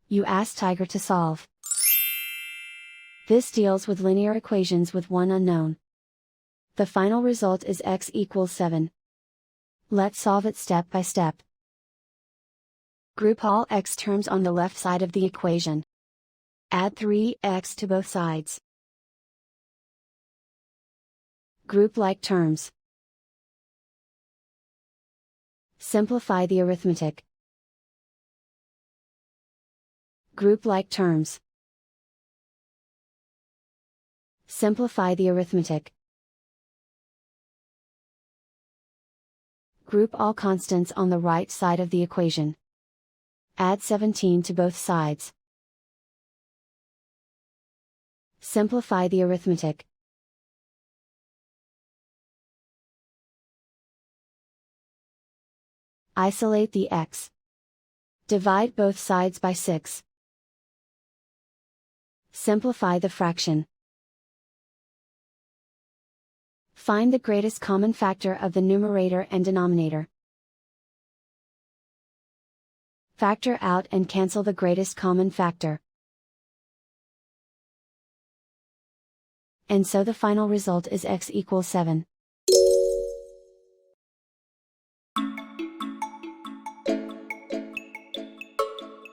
You ask Tiger to solve. This deals with linear equations with one unknown. The final result is x equals 7. Let's solve it step by step. Group all x terms on the left side of the equation. Add 3x to both sides. Group like terms. Simplify the arithmetic. Group like terms. Simplify the arithmetic. Group all constants on the right side of the equation. Add 17 to both sides. Simplify the arithmetic. Isolate the x. Divide both sides by 6. Simplify the fraction. Find the greatest common factor of the numerator and denominator. Factor out and cancel the greatest common factor. And so the final result is x equals 7.